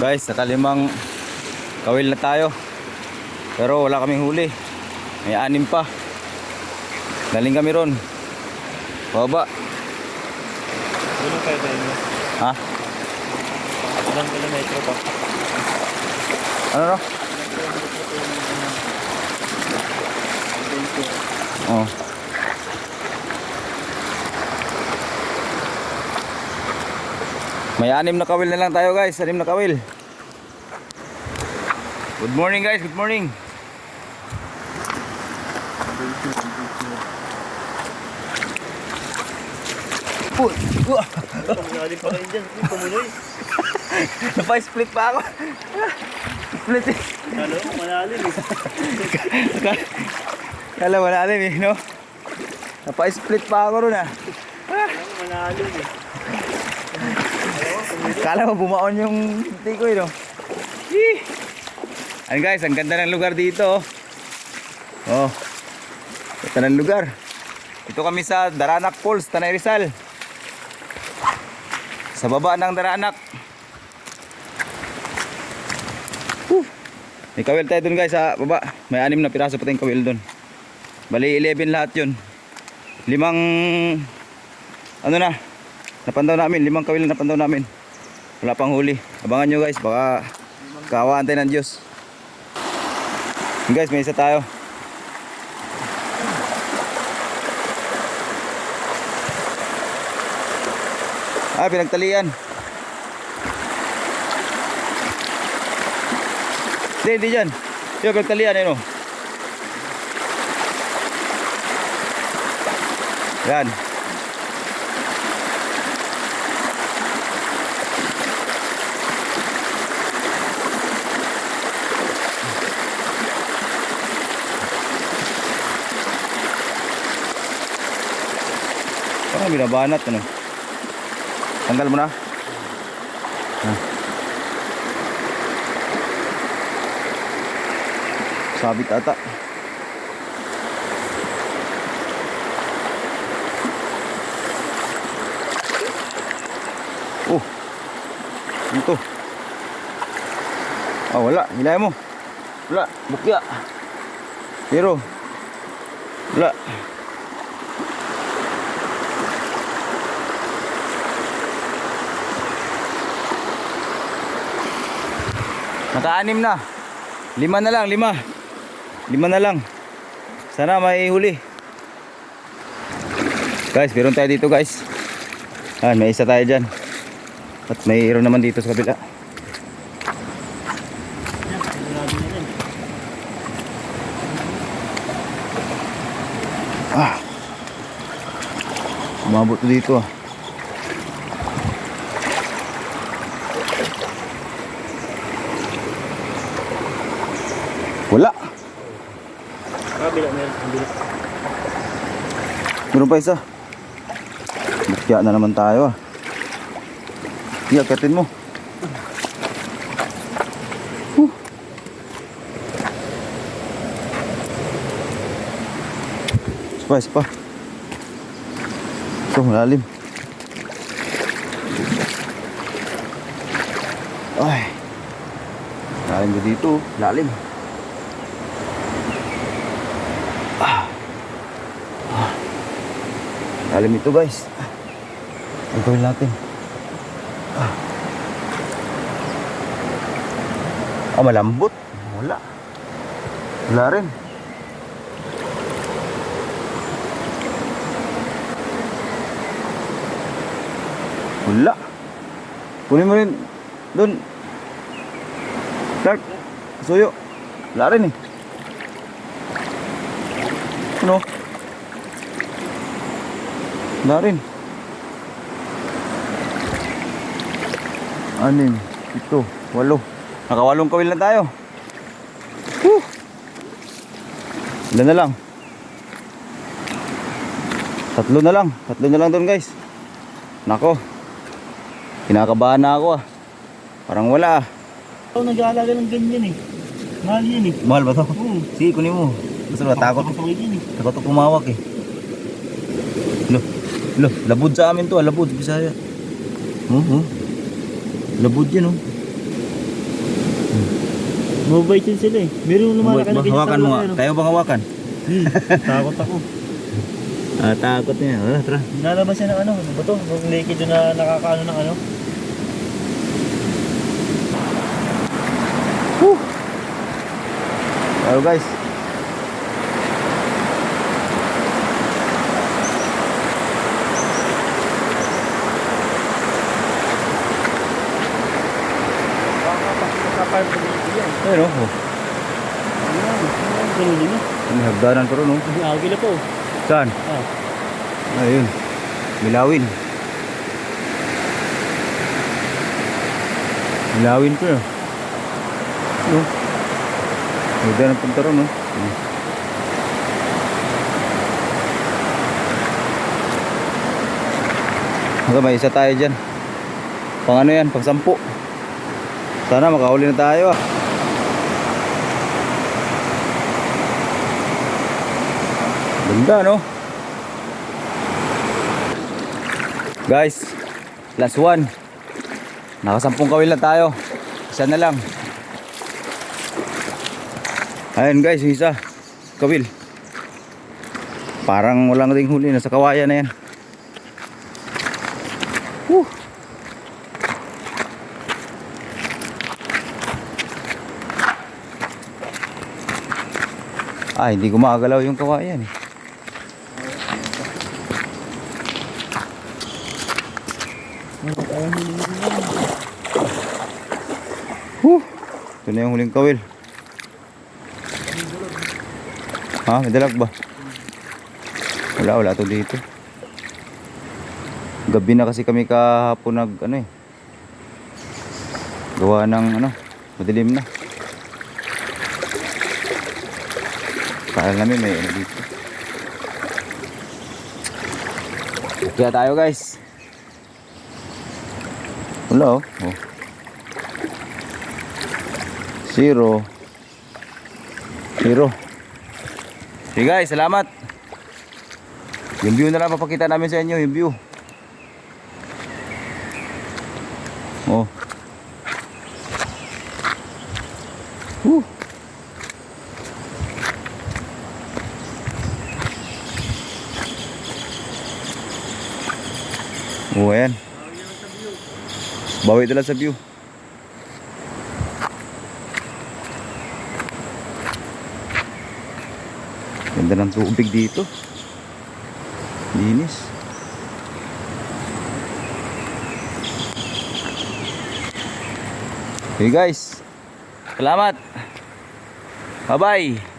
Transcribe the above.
Guys, nakalimang kawil na tayo. Pero wala kaming huli. May 6 pa. Galing kami ron. Baba. Ilang kayo tayo mo? Ha? Ilang kilometro pa? Ano no? Oh. May 6 na kawil na lang tayo guys. 6 na kawil. Good morning guys. Good morning. Uy! Tumunali pa kayo dyan. Tumuloy. Napa-split pa ako. Split eh. Kala mo, malalim eh. Kala malalim eh, no? Napa-split pa ako ron ah. Kala mo, malalim eh. Kala mo bumaon yung tiko eh, no? Ayan guys, ang ganda ng lugar dito. Oh. Ganda ng lugar. Ito kami sa Daranak Falls, Tanay Rizal. Sa baba ng Daranak. May kawil tayo dun guys sa baba. May 6 na piraso pa tayong kawil dun. Bali 11 lahat yun. 5 ano na, napandaw namin. 5 kawil na napandaw namin. Wala pang huli. Abangan nyo guys, baka kaawaan tayo ng Diyos. Guys, may isa tayo. Pinagtalian. Hindi dyan. Yung pinagtalian, ano? Yan. Parang binabanat, ano? Tanggal mo na. Sabit ata. Oh. Ito. Ah, wala. Hilay mo. Wala. Bukya. Pero. Wala. Naka-6 na. 5 na lang, 5 na lang. Sana may huli. Guys, meron tayo dito guys. May isa tayo dyan. At mayroon naman dito sa kabila. Umabot to dito ah. Wala. Kabila meron. Meron pa isa. Bukya na naman tayo ah. Iakitin mo. Isa pa. Ito, malalim. Ay. Lalim ko dito. Lalim. Lalim ito guys. Ang gawin natin. Malambot. Wala. Wala rin. Wala. Kunin mo rin doon. Clark. Suyo. Wala rin eh. Ano? Wala rin. 6, 7, 8. Naka-8 kawil na tayo. Ilan na lang? 3 na lang. 3 na lang doon guys. Nako. Kinakabahan na ako ah. Parang wala ah. Ako nag-aalaga ng ganyan eh. Mahal yan eh. Mahal ba to? Sige, kunin mo. Basta ba, takot ako pumawak eh. Labud sa amin to ah. Labud, Bisaya. Labud yan oh. Mabait yun sila eh. Meron lumalaki na ganyan Hawakan mo nga. ano. Kaya bang hawakan? Takot ako. Takot niya. Tara. Nalabas siya ng ano ba to? Yung lake doon na nakakaano ng ano. Hello guys. Kapag yan. Ayun oh. Ganun din eh. May hagdanan pa rin oh. Hindi agila po. Saan? Ah. Ayun. Milawin. Milawin pa yun. Ano? Hagdanan punta rin oh. May isa tayo dyan. Pang ano yan? Pang 10. Sana makahuli na tayo ah. Ganda no? Guys, last one. Naka 10 kawil na tayo. Isa na lang. Ayun guys, yung isa kawil. Parang walang ring huli. Nasa kawayan na yan. Woo! Hindi gumagalaw yung kawayan eh. Ito na yung huling kawil. May dalag ba? Wala to dito. Gabi na kasi kami kahapon gawa ng madilim na. Kaya namin may dito. Kaya tayo guys. Wala oh. Zero. Sige guys, salamat. Yung view na lang papakita namin sa inyo, yung view. Oh. Ayan. Bawi talaga sa view. Ganda ng tubig dito. Linis. Okay guys. Salamat. Bye bye.